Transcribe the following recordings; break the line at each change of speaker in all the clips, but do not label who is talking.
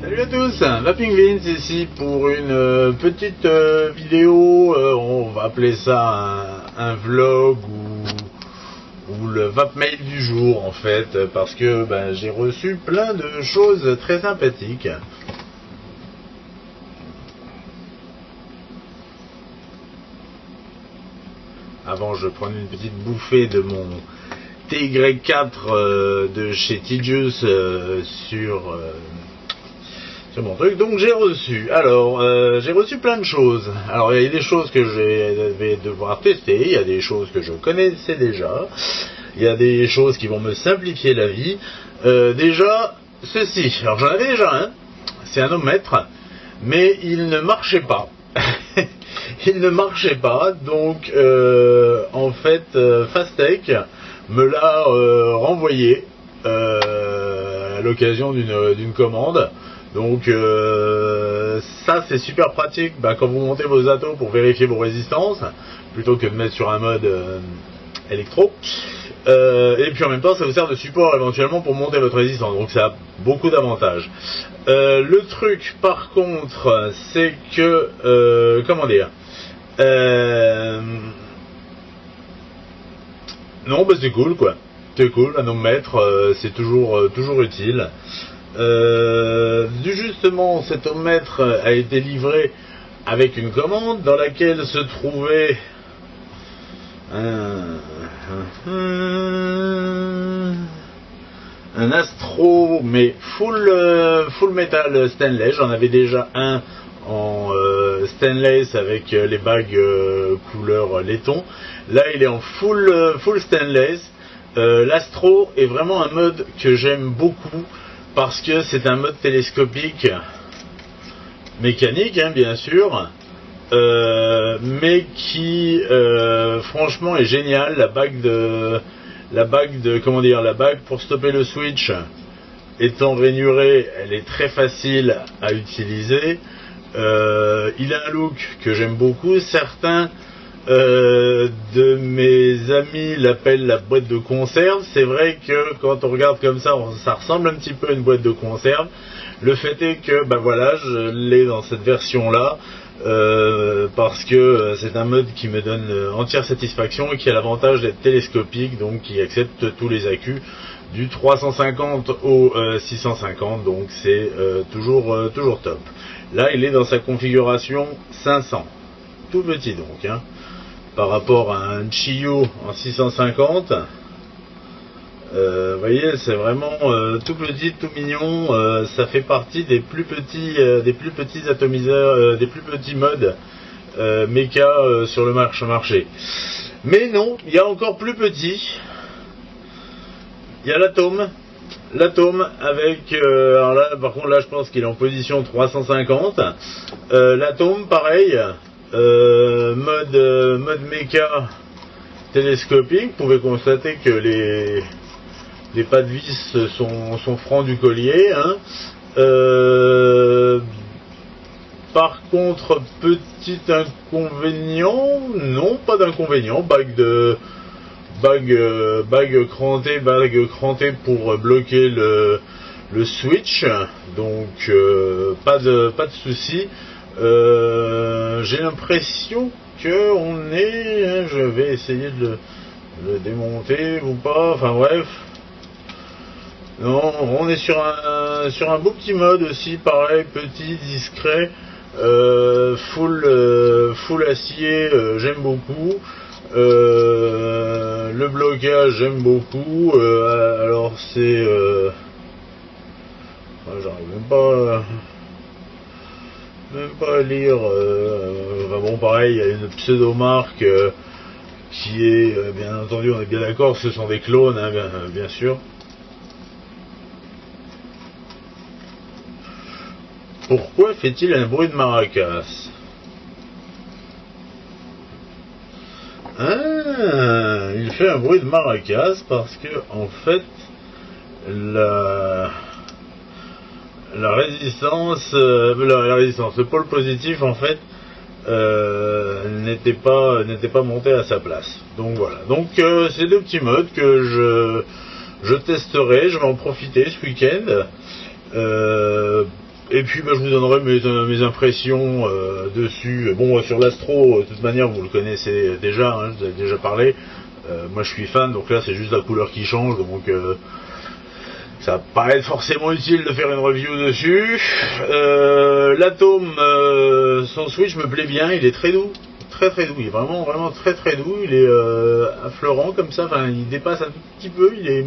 Salut à tous, Vaping Vince ici pour une petite vidéo, on va appeler ça un vlog ou le Vap Mail du jour en fait, parce que j'ai reçu plein de choses très sympathiques. Avant je prends une petite bouffée de mon TY4 de chez Tidius sur mon truc. Donc j'ai reçu plein de choses. Alors il y a des choses que je vais devoir tester, il y a des choses que je connaissais déjà, il y a des choses qui vont me simplifier la vie. Déjà ceci, alors j'en avais déjà un, c'est un ohmmètre, mais il ne marchait pas. Il ne marchait pas, donc en fait Fastech me l'a renvoyé à l'occasion d'une commande. Donc ça c'est super pratique quand vous montez vos atos pour vérifier vos résistances, plutôt que de mettre sur un mode électro. Et puis en même temps ça vous sert de support éventuellement pour monter votre résistance, donc ça a beaucoup d'avantages. Le truc par contre c'est que comment dire, non c'est cool quoi, c'est cool, un ohmmètre c'est toujours utile. Justement cet ohmmètre a été livré avec une commande dans laquelle se trouvait un Astro mais full metal stainless. J'en avais déjà un en stainless avec les bagues couleur laiton. Là il est en full stainless. L'Astro est vraiment un mode que j'aime beaucoup parce que c'est un mode télescopique mécanique bien sûr, mais qui franchement est génial. La bague pour stopper le switch étant rainurée, elle est très facile à utiliser. Il a un look que j'aime beaucoup. Certains de mes amis l'appellent la boîte de conserve. C'est vrai que quand on regarde comme ça, ça ressemble un petit peu à une boîte de conserve. Le fait est que voilà, je l'ai dans cette version là parce que c'est un mode qui me donne entière satisfaction et qui a l'avantage d'être télescopique, donc qui accepte tous les accus du 350 au 650, donc c'est toujours top. Là il est dans sa configuration 500, tout petit donc par rapport à un Chiyo en 650. Vous voyez, c'est vraiment tout petit, tout mignon. Ça fait partie des plus petits atomiseurs, des plus petits modes méca sur le marché. Mais non, il y a encore plus petit. Il y a l'Atome avec alors là par contre là je pense qu'il est en position 350. L'Atome pareil, mode méca télescopique. Vous pouvez constater que les pas de vis sont francs du collier par contre petit inconvénient, non pas d'inconvénient, bague crantée pour bloquer le switch, donc pas de souci. J'ai l'impression que on est, je vais essayer de le démonter ou pas, enfin bref. Non, on est sur un beau petit mode aussi, pareil, petit, discret, full acier, j'aime beaucoup. Le blocage j'aime beaucoup. Alors c'est j'arrive même pas à lire. Bon pareil, il y a une pseudo-marque qui est bien entendu, on est bien d'accord, ce sont des clones bien sûr. Pourquoi fait-il un bruit de maracas? Il fait un bruit de maracas parce que en fait la résistance, le pôle positif en fait n'était pas monté à sa place. Donc voilà. Donc c'est deux petits modes que je testerai. Je vais en profiter ce week-end. Et puis je vous donnerai mes impressions dessus. Bon, sur l'Astro, de toute manière, vous le connaissez déjà, hein, je vous avez déjà parlé. Moi je suis fan, donc là c'est juste la couleur qui change, donc ça va pas être forcément utile de faire une review dessus. L'Atom, son Switch me plaît bien, il est très doux. Très doux, il est vraiment très doux, il est affleurant comme ça, enfin il dépasse un tout petit peu, il est...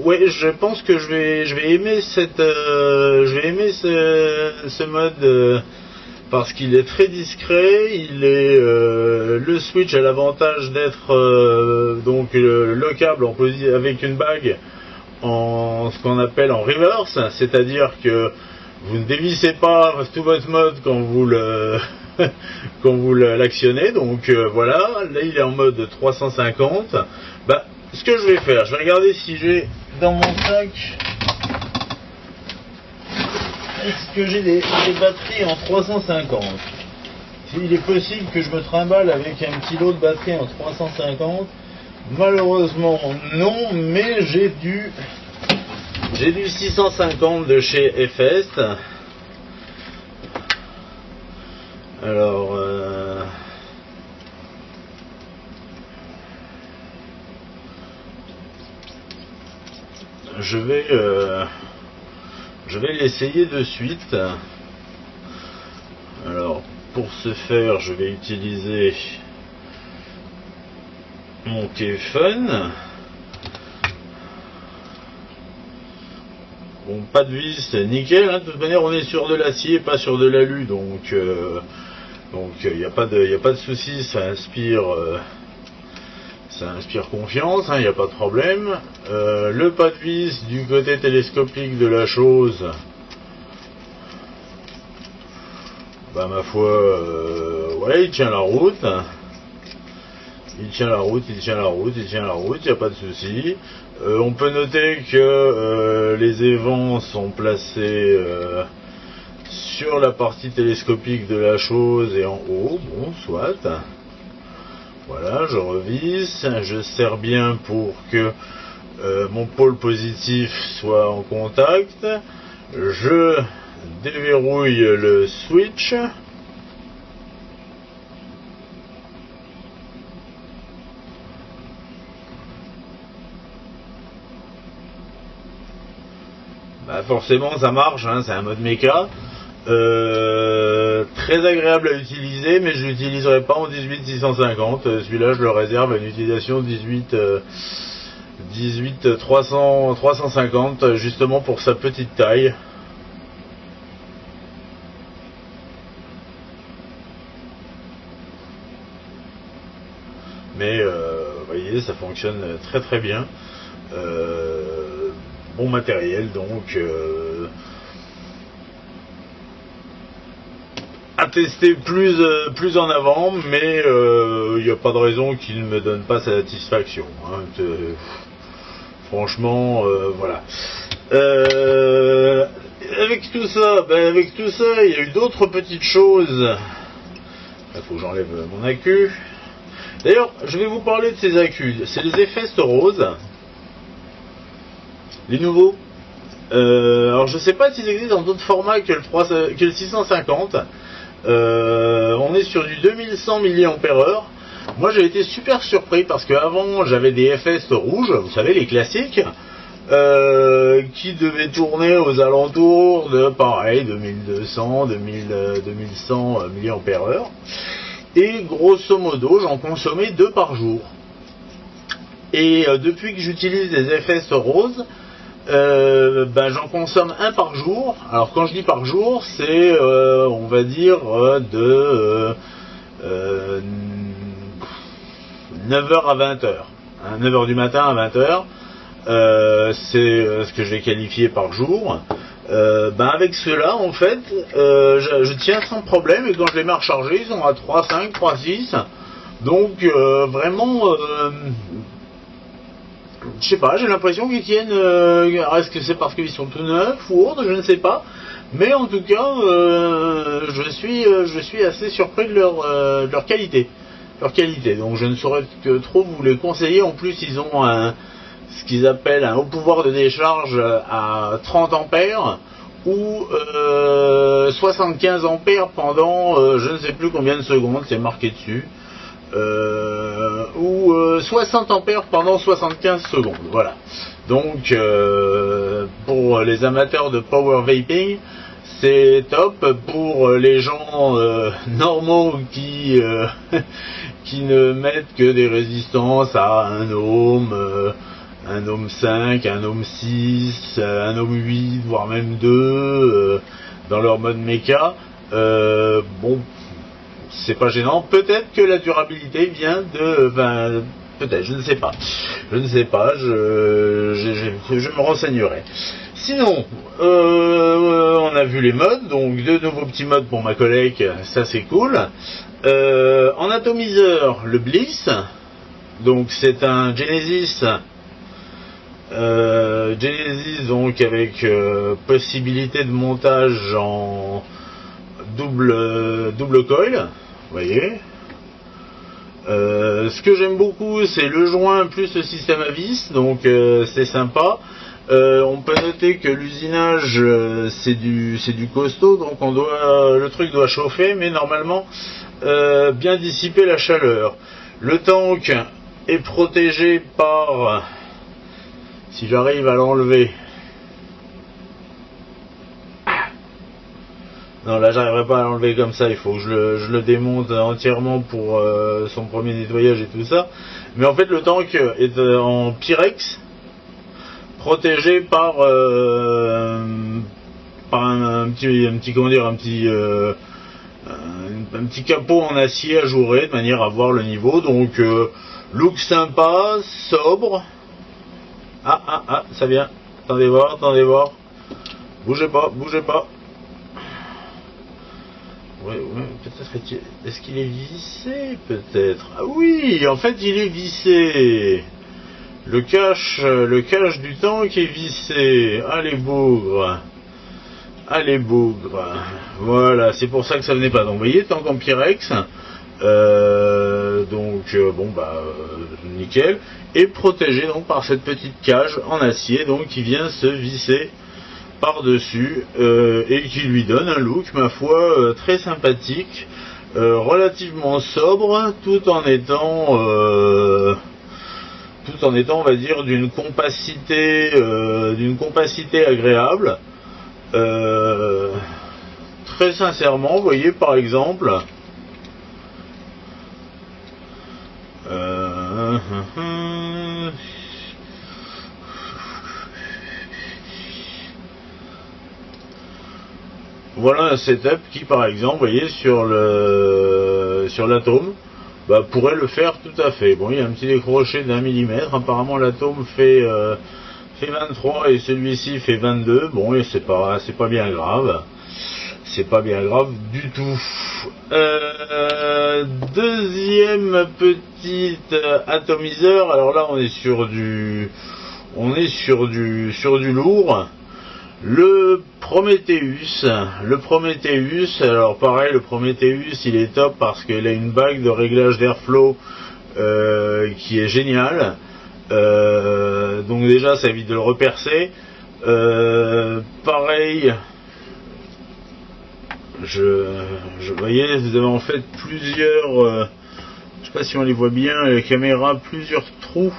Ouais, je pense que je vais aimer ce mode parce qu'il est très discret, le Switch a l'avantage d'être donc lockable avec une bague en ce qu'on appelle en reverse, c'est-à-dire que vous ne dévissez pas tout votre mode quand vous l'actionnez, donc voilà, là il est en mode 350. Ce que je vais faire, je vais regarder si j'ai dans mon sac, est-ce que j'ai des batteries en 350. Il est possible que je me trimballe avec un petit lot de batteries en 350. Malheureusement non, mais j'ai du 650 de chez FS. Alors je vais l'essayer de suite. Alors pour ce faire, je vais utiliser mon téléphone. Bon, pas de vis, nickel, hein. De toute manière on est sur de l'acier, pas sur de l'alu, donc il n'y a pas de souci, ça inspire confiance, il n'y a pas de problème. Le pas de vis du côté télescopique de la chose, ma foi, ouais, il tient la route. Il tient la route, il n'y a pas de souci. On peut noter que les évents sont placés sur la partie télescopique de la chose et en haut, bon, soit. Voilà, je revisse, je serre bien pour que mon pôle positif soit en contact. Je déverrouille le switch. Forcément ça marche, hein, c'est un mode méca. Très agréable à utiliser, mais je l'utiliserai pas en 18650. Celui-là je le réserve à une utilisation 18 350, justement pour sa petite taille. Mais vous voyez, ça fonctionne très bien. Bon matériel, donc à tester plus en avant, mais il n'y a pas de raison qu'il ne me donne pas satisfaction, hein. Franchement, voilà. Avec tout ça, il y a eu d'autres petites choses. Il faut que j'enlève mon accu. D'ailleurs, je vais vous parler de ces accus. C'est les Efest Rose. Les nouveaux. Alors je sais pas s'ils existent dans d'autres formats que le 650. On est sur du 2100 mAh. Moi j'ai été super surpris parce qu'avant j'avais des Efest rouges, vous savez, les classiques, qui devaient tourner aux alentours de pareil 2200, 2100 mAh. Et grosso modo j'en consommais 2 par jour. Et depuis que j'utilise les Efest roses, j'en consomme 1 par jour. Alors quand je dis par jour, c'est on va dire de 9h à 20h, hein, 9h du matin à 20h, c'est ce que je vais qualifier par jour. Avec ceux-là en fait je tiens sans problème, et quand je les mets à recharger ils sont à 3,5, 3,6, donc vraiment je sais pas, j'ai l'impression qu'ils tiennent. Est-ce que c'est parce qu'ils sont tout neufs ou autre, je ne sais pas. Mais en tout cas, je suis assez surpris de leur qualité. Donc je ne saurais que trop vous les conseiller. En plus, ils ont ce qu'ils appellent un haut pouvoir de décharge à 30 ampères. ou 75 ampères pendant je ne sais plus combien de secondes, c'est marqué dessus, ou 60 ampères pendant 75 secondes, voilà. Donc pour les amateurs de power vaping, c'est top. Pour les gens normaux qui qui ne mettent que des résistances à 1 ohm, 1 ohm 5, 1 ohm 6, 1 ohm 8, voire même 2 dans leur mode méca, bon, c'est pas gênant. Peut-être que la durabilité vient de... peut-être, je ne sais pas. Je ne sais pas, je me renseignerai. Sinon, on a vu les modes, donc 2 nouveaux petits modes pour ma collègue, ça c'est cool. En atomiseur, le Bliss, donc c'est un Genesis, donc avec possibilité de montage en double coil, vous voyez. Ce que j'aime beaucoup, c'est le joint plus le système à vis, donc c'est sympa. On peut noter que l'usinage c'est du costaud, donc le truc doit chauffer, mais normalement bien dissiper la chaleur. Le tank est protégé par, si j'arrive à l'enlever, non, là j'arriverai pas à l'enlever comme ça, il faut que je le démonte entièrement pour son premier nettoyage et tout ça. Mais en fait le tank est en Pyrex, protégé par un petit comment dire, un petit capot en acier ajouré de manière à voir le niveau. Donc look sympa, sobre. Ah, ça vient. Attendez voir. Bougez pas. Ouais, peut-être est-ce qu'il est vissé, peut-être. Ah oui, en fait il est vissé. Le cache du tank est vissé. Allez bougre. Voilà, c'est pour ça que ça venait pas. Donc vous voyez, tank en Pyrex. Nickel. Et protégé donc par cette petite cage en acier, donc qui vient se visser par-dessus et qui lui donne un look, ma foi, très sympathique, relativement sobre, tout en étant, on va dire, d'une compacité agréable. Très sincèrement, vous voyez, par exemple, voilà un setup qui, par exemple, vous voyez, sur l'atome, pourrait le faire tout à fait. Bon, il y a un petit décroché d'1 millimètre. Apparemment, l'atome fait 23 et celui-ci fait 22. Bon, et c'est pas bien grave. C'est pas bien grave du tout. Deuxième petite atomiseur. Alors là, on est sur du lourd. Le Prometheus, alors pareil, le Prometheus il est top parce qu'il a une bague de réglage d'airflow qui est géniale. Donc déjà ça évite de le repercer. Pareil, vous voyez, vous avez en fait plusieurs, je sais pas si on les voit bien à la caméra, plusieurs trous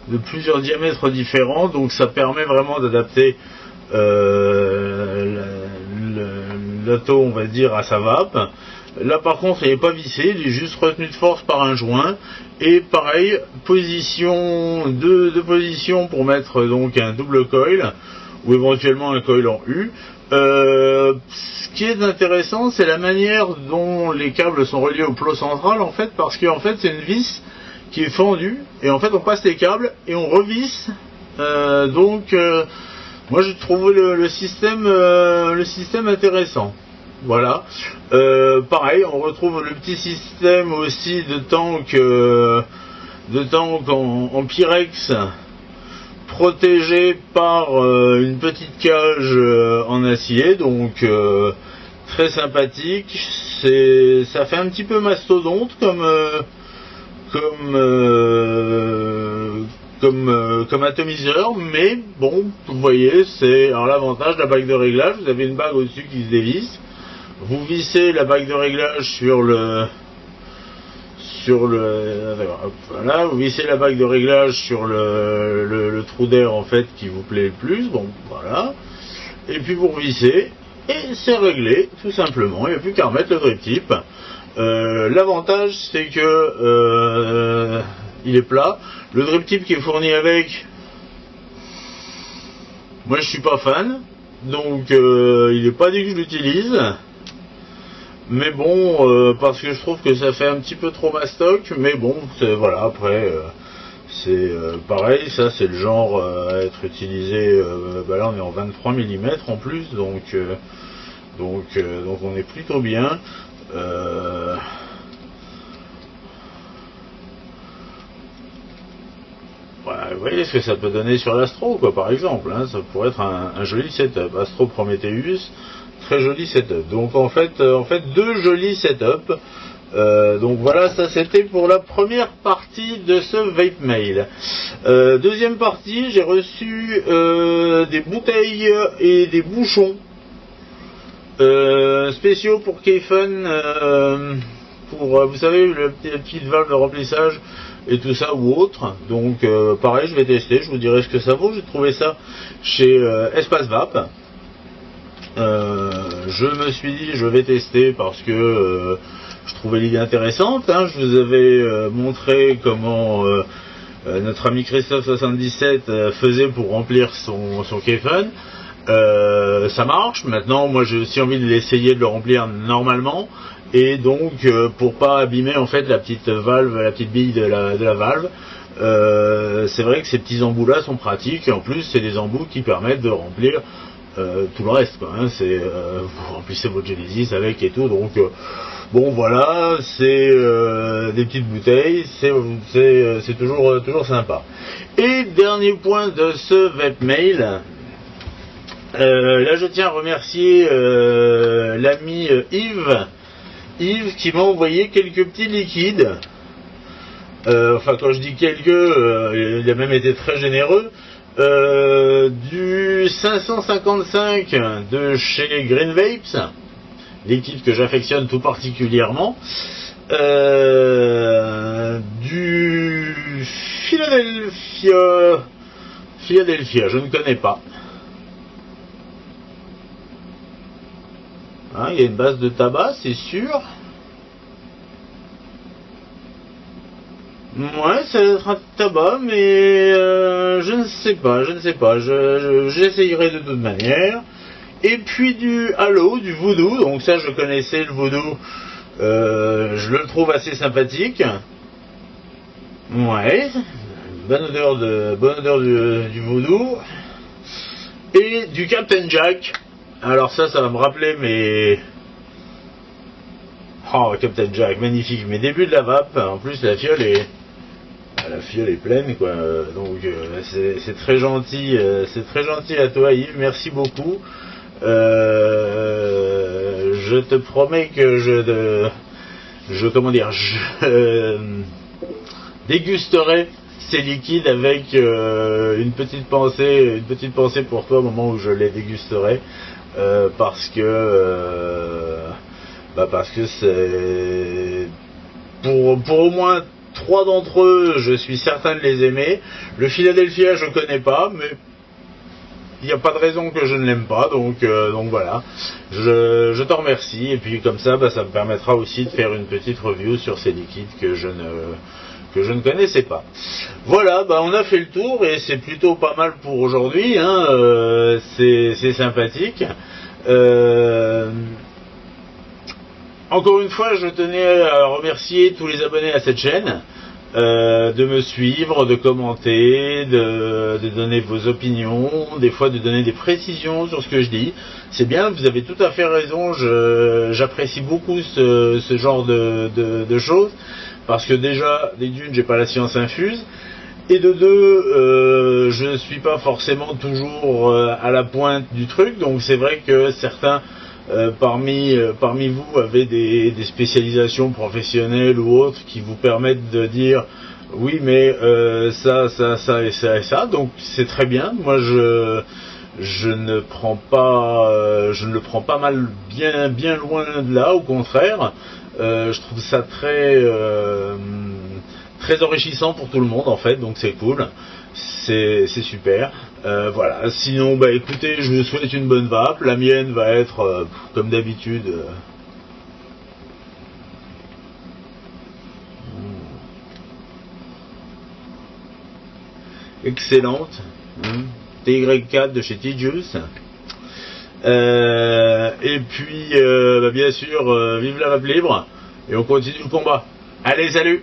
de plusieurs diamètres différents, donc ça permet vraiment d'adapter l'atome, on va dire, à sa vape. Là par contre il n'est pas vissé, il est juste retenu de force par un joint. Et pareil, deux positions pour mettre donc un double coil ou éventuellement un coil en U. Ce qui est intéressant, c'est la manière dont les câbles sont reliés au plot central, en fait, parce qu'en fait c'est une vis qui est fendue, et en fait on passe les câbles et on revisse. Moi je trouve le système intéressant. Voilà. Pareil, on retrouve le petit système aussi de tank en Pyrex, protégé par une petite cage en acier, donc très sympathique. Ça fait un petit peu mastodonte comme comme atomiseur, mais bon, vous voyez, c'est alors l'avantage de la bague de réglage. Vous avez une bague au-dessus qui se dévisse. Vous vissez la bague de réglage sur le voilà, vous vissez la bague de réglage sur le trou d'air en fait qui vous plaît le plus. Bon, voilà. Et puis vous revissez et c'est réglé, tout simplement. Il n'y a plus qu'à remettre le drip tip. L'avantage c'est que il est plat. Le drip tip qui est fourni avec, moi je suis pas fan, donc il n'est pas dit que je l'utilise. Mais bon, parce que je trouve que ça fait un petit peu trop mastoc, mais bon, voilà, après, c'est pareil, ça c'est le genre à être utilisé, là on est en 23 mm en plus, donc on est plutôt bien. Vous voyez ce que ça peut donner sur l'Astro, quoi, par exemple, hein, ça pourrait être un joli setup, Astro Prometheus. Très joli setup. Donc en fait deux jolis setups. Donc voilà, ça c'était pour la première partie de ce vape mail. Deuxième partie, j'ai reçu des bouteilles et des bouchons spéciaux pour Kayfun, pour vous savez la petite valve de remplissage et tout ça ou autre. Donc pareil, je vais tester, je vous dirai ce que ça vaut. J'ai trouvé ça chez Espace Vape. Je me suis dit je vais tester parce que je trouvais l'idée intéressante, hein. Je vous avais montré comment notre ami Christophe 77 faisait pour remplir son Kayfun. Ça marche. Maintenant moi j'ai aussi envie de l'essayer de le remplir normalement, et donc pour pas abîmer en fait la petite valve, la petite bille de la valve, c'est vrai que ces petits embouts là sont pratiques, et en plus c'est des embouts qui permettent de remplir tout le reste, quoi, hein. Vous remplissez votre Genesis avec et tout, donc bon voilà, c'est des petites bouteilles, c'est toujours sympa. Et dernier point de ce vape mail, là je tiens à remercier l'ami Yves qui m'a envoyé quelques petits liquides. Enfin quand je dis quelques, il a même été très généreux. Du 555 de chez Green Vapes, liquide que j'affectionne tout particulièrement, du Philadelphia, je ne connais pas. Hein, il y a une base de tabac, c'est sûr. Ouais, ça va être un tabac, mais je ne sais pas, j'essayerai de toute manière. Et puis du Halo, du Voodoo, donc ça je connaissais le Voodoo, je le trouve assez sympathique. Ouais, bonne odeur du Voodoo. Et du Captain Jack. Alors ça va me rappeler mes... Oh, Captain Jack, magnifique, mes débuts de la vape. En plus la fiole est pleine, quoi. Donc c'est très gentil, à toi Yves, merci beaucoup. Je te promets que je dégusterai ces liquides avec une petite pensée pour toi au moment où je les dégusterai, parce que c'est pour au moins 3 d'entre eux, je suis certain de les aimer. Le Philadelphia, je connais pas, mais il n'y a pas de raison que je ne l'aime pas, donc voilà. Je t'en remercie, et puis comme ça, ça me permettra aussi de faire une petite review sur ces liquides que je ne connaissais pas. Voilà, on a fait le tour, et c'est plutôt pas mal pour aujourd'hui, hein. C'est sympathique. Encore une fois, je tenais à remercier tous les abonnés à cette chaîne, de me suivre, de commenter, de donner vos opinions, des fois de donner des précisions sur ce que je dis. C'est bien, vous avez tout à fait raison, j'apprécie beaucoup ce genre de choses, parce que déjà, d'une, j'ai pas la science infuse, et de deux, je ne suis pas forcément toujours à la pointe du truc, donc c'est vrai que certains parmi vous avez des spécialisations professionnelles ou autres qui vous permettent de dire Oui, mais ça et ça et ça, donc c'est très bien. Moi, je ne le prends pas mal, bien loin de là. Au contraire, je trouve ça très enrichissant pour tout le monde en fait. Donc c'est cool, c'est super. Voilà. Sinon, bah écoutez, je vous souhaite une bonne vape. La mienne va être comme d'habitude. Excellente. TY4 de chez T-Juice. Et puis, bah, bien sûr, vive la vape libre. Et on continue le combat. Allez, salut!